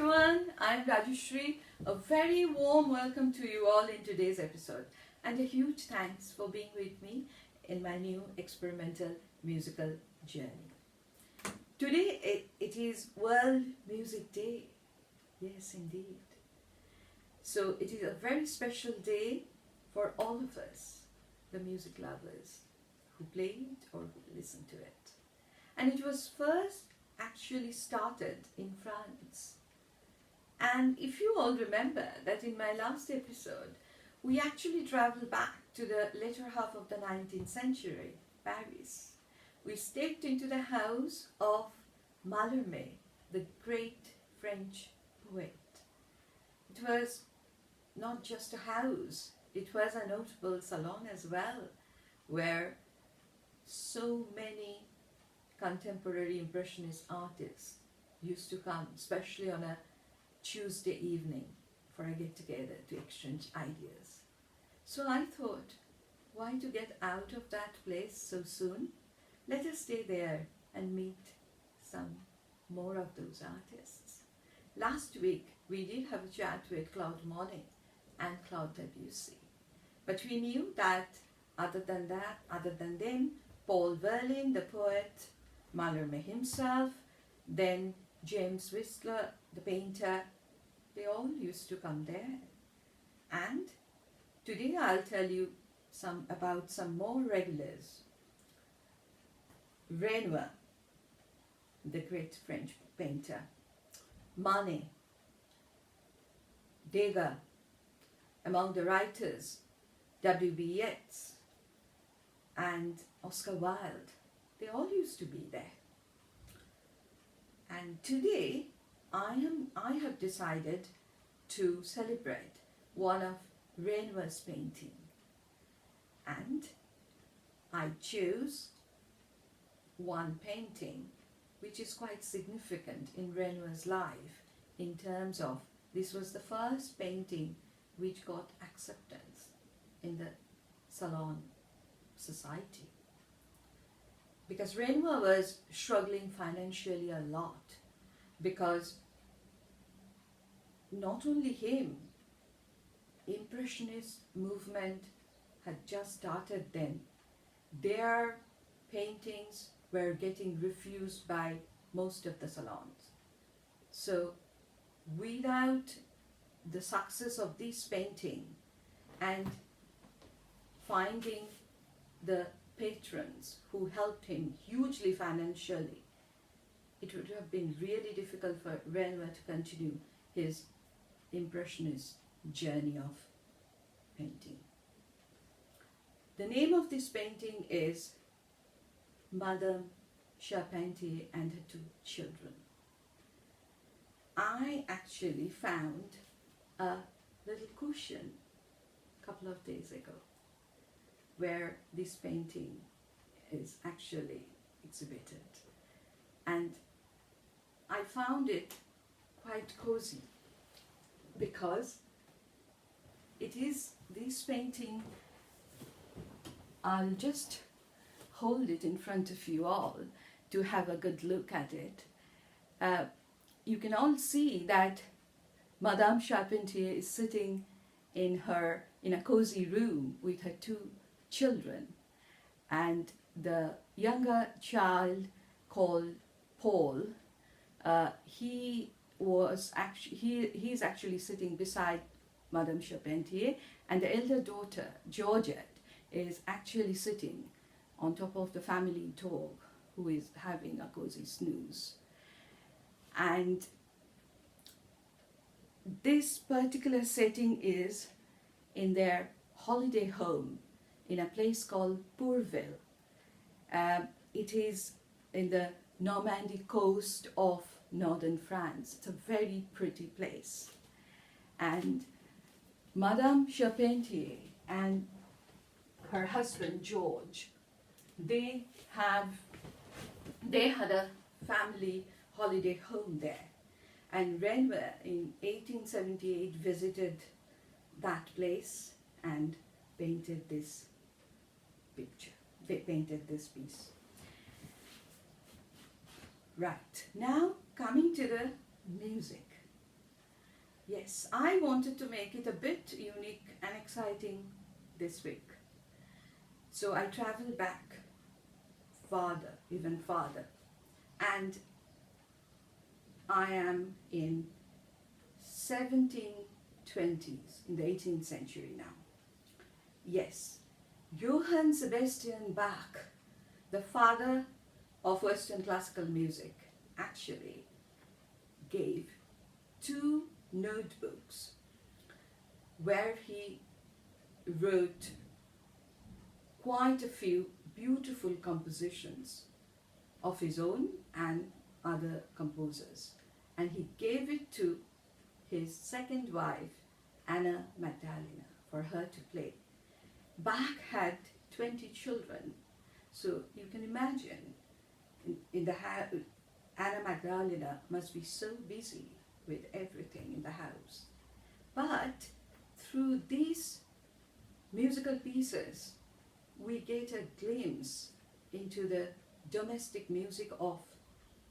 everyone, I'm Rajeshri. A very warm welcome to you all in today's episode, and a huge thanks for being with me in my new experimental musical journey. Today it is World Music Day. Yes, indeed. So it is a very special day for all of us, the music lovers who play it or who listen to it. And it was first actually started in France. And if you all remember that in my last episode, we actually traveled back to the later half of the 19th century, Paris. We stepped into the house of Mallarmé, the great French poet. It was not just a house, it was a notable salon as well, where so many contemporary Impressionist artists used to come, especially on a Tuesday evening for a get-together to exchange ideas. So I thought, why to get out of that place so soon? Let us stay there and meet some more of those artists. Last week, we did have a chat with Claude Monet and Claude Debussy. But we knew that other than them, Paul Verlaine, the poet, Mallarmé himself, then James Whistler, the painter, they all used to come there. And today I'll tell you about some more regulars. Renoir, the great French painter, Manet, Degas, among the writers, W.B. Yeats and Oscar Wilde. They all used to be there. And today I have decided to celebrate one of Renoir's painting. And I chose one painting which is quite significant in Renoir's life in terms of this was the first painting which got acceptance in the Salon society. Because Renoir was struggling financially a lot, because not only him, Impressionist movement had just started then. Their paintings were getting refused by most of the salons. So without the success of this painting and finding the patrons who helped him hugely financially, it would have been really difficult for Renoir to continue his Impressionist journey of painting. The name of this painting is Madame Charpentier and Her Two Children. I actually found a little cushion a couple of days ago where this painting is actually exhibited. And I found it quite cozy because it is this painting. I'll just hold it in front of you all to have a good look at it. You can all see that Madame Charpentier is sitting in a cozy room with her two children, and the younger child called Paul, he's actually sitting beside Madame Charpentier, and the elder daughter Georgette is actually sitting on top of the family dog, who is having a cozy snooze. And this particular setting is in their holiday home in a place called Pourville. It is in the Normandy coast of northern France. It's a very pretty place. And Madame Charpentier and her husband George, they had a family holiday home there. And Renoir in 1878 visited that place and painted this picture. They painted this piece. Right, now coming to the music. Yes, I wanted to make it a bit unique and exciting this week. So I traveled back farther, even farther, and I am in 1720s, in the 18th century now. Yes, Johann Sebastian Bach, the father of Western classical music, actually gave two notebooks where he wrote quite a few beautiful compositions of his own and other composers. And he gave it to his second wife, Anna Magdalena, for her to play. Bach had 20 children, so you can imagine in the house, Anna Magdalena must be so busy with everything in the house. But through these musical pieces, we get a glimpse into the domestic music of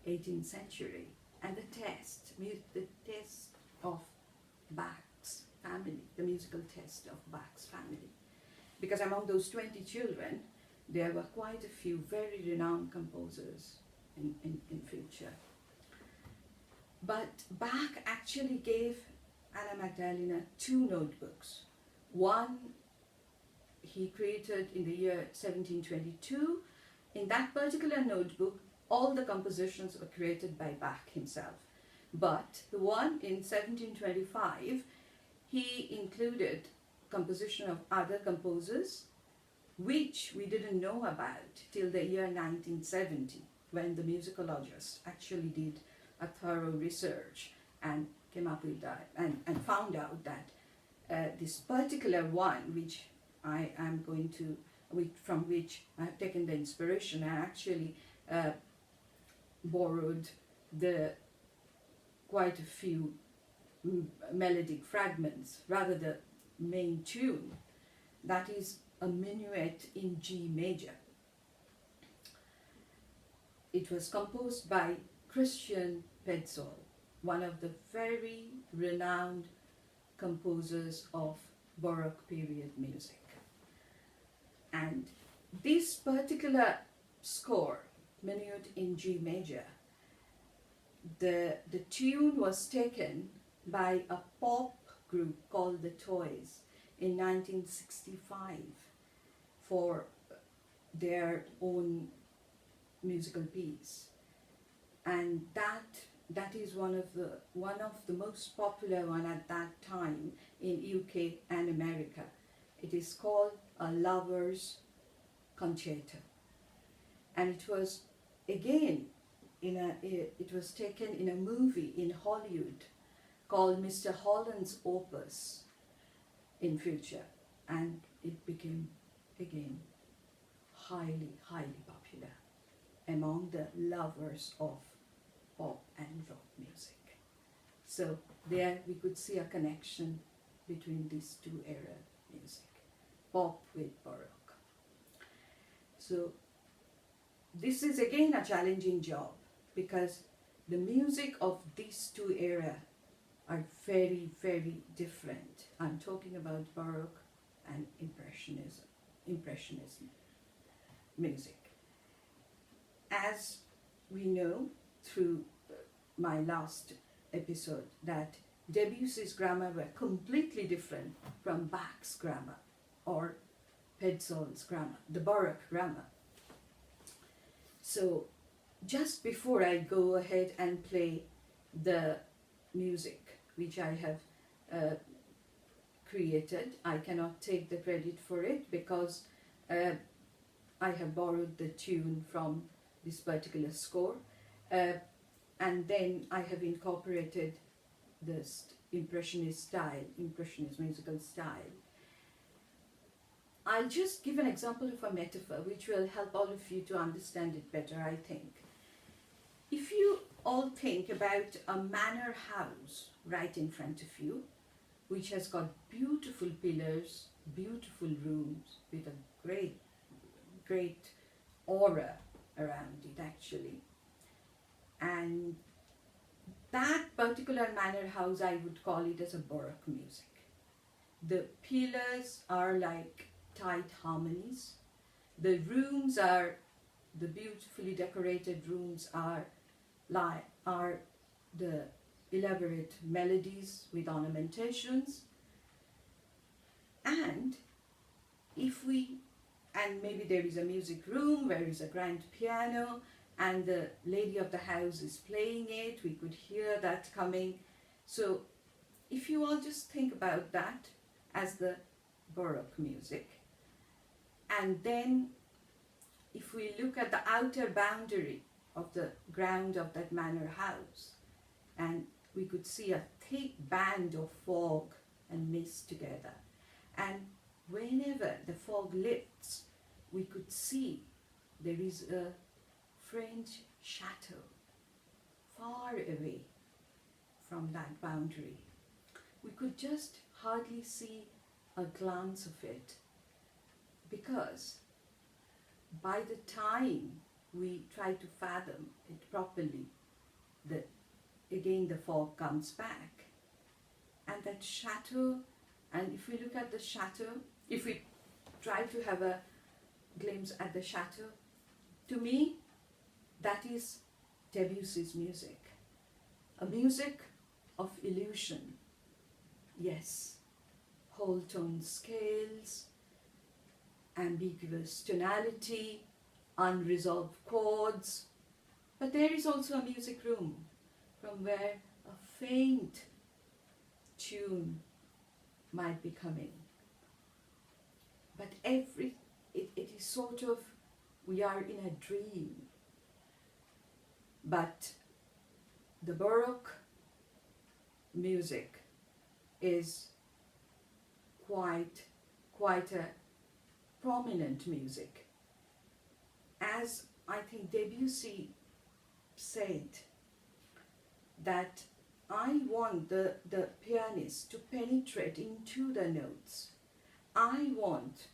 18th century and the test of Bach's family, the musical test of Bach's family. Because among those 20 children, there were quite a few very renowned composers in future. But Bach actually gave Anna Magdalena two notebooks. One he created in the year 1722. In that particular notebook, all the compositions were created by Bach himself. But the one in 1725, he included composition of other composers, which we didn't know about till the year 1970, when the musicologist actually did a thorough research and came up with that and found out that this particular one, which I am going to, from which I have taken the inspiration, I actually borrowed quite a few melodic fragments, rather the main tune, that is a minuet in G major. It was composed by Christian Petzold, one of the very renowned composers of Baroque period music. And this particular score, minuet in G major, the tune was taken by a pop group called the Toys in 1965 for their own musical piece, and that is one of the most popular one at that time in UK and America. It is called A Lover's Concerto, and it was again it was taken in a movie in Hollywood called Mr. Holland's Opus in future, and it became again highly popular among the lovers of pop and rock music. So there we could see a connection between these two era music, pop with Baroque. So this is again a challenging job, because the music of these two era are very different. I'm talking about Baroque and Impressionism music. As we know through my last episode, that Debussy's grammar were completely different from Bach's grammar or Petzold's grammar, the Baroque grammar. So just before I go ahead and play the music which I have created, I cannot take the credit for it, because I have borrowed the tune from this particular score, and then I have incorporated this impressionist musical style. I'll just give an example of a metaphor which will help all of you to understand it better, I think. If you all think about a manor house right in front of you, which has got beautiful pillars, beautiful rooms with a great aura around it actually, and That particular manor house, I would call it as a Baroque music. The pillars are like tight harmonies. The rooms are, the beautifully decorated rooms are the elaborate melodies with ornamentations. And maybe there is a music room where is a grand piano and the lady of the house is playing it. We could hear that coming. So if you all just think about that as the Baroque music, and then if we look at the outer boundary of the ground of that manor house, and we could see a thick band of fog and mist together, and whenever the fog lifts, we could see there is a French chateau far away from that boundary. We could just hardly see a glance of it, because by the time we try to fathom it properly, again the fog comes back. And that chateau, and if we look at the chateau, if we try to have a glimpse at the chateau, to me, that is Debussy's music. A music of illusion. Yes, whole tone scales, ambiguous tonality, unresolved chords. But there is also a music room from where a faint tune might be coming. But it is sort of, we are in a dream. But the Baroque music is quite a prominent music. As I think Debussy said, that I want the pianist to penetrate into the notes. I want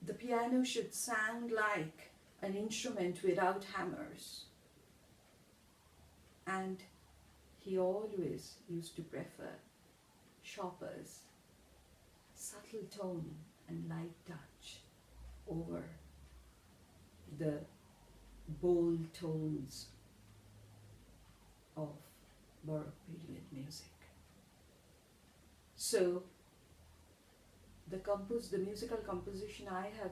the piano should sound like an instrument without hammers. And he always used to prefer Chopin's subtle tone and light touch over the bold tones of Baroque period music. So the musical composition I have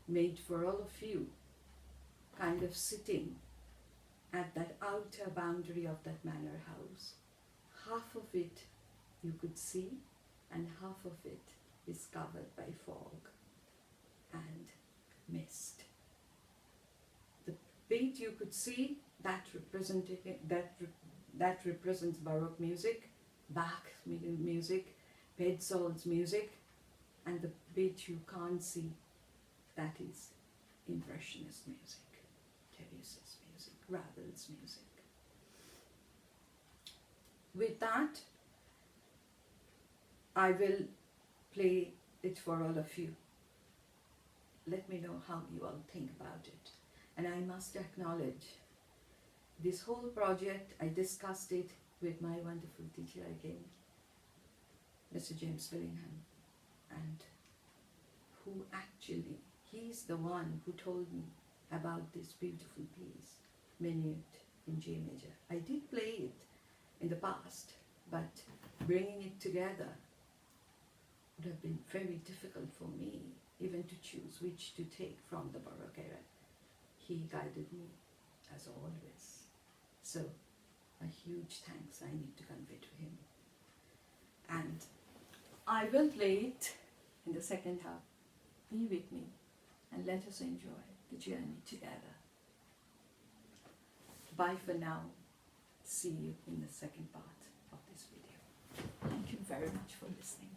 made for all of you, kind of sitting at that outer boundary of that manor house, half of it you could see and half of it is covered by fog and mist. The bit you could see, that represents Baroque music, Bach music, Petzold's music, and the bit you can't see, that is Impressionist music, Debussy's music, Ravel's music. With that, I will play it for all of you. Let me know how you all think about it. And I must acknowledge, this whole project, I discussed it with my wonderful teacher again, Mr. James Willingham, and he's the one who told me about this beautiful piece, Minuet in G major. I did play it in the past, but bringing it together would have been very difficult for me, even to choose which to take from the Baroque era. He guided me, as always. So, a huge thanks I need to convey to him. And I will play it in the second half. Be with me and let us enjoy the journey together. Bye for now. See you in the second part of this video. Thank you very much for listening.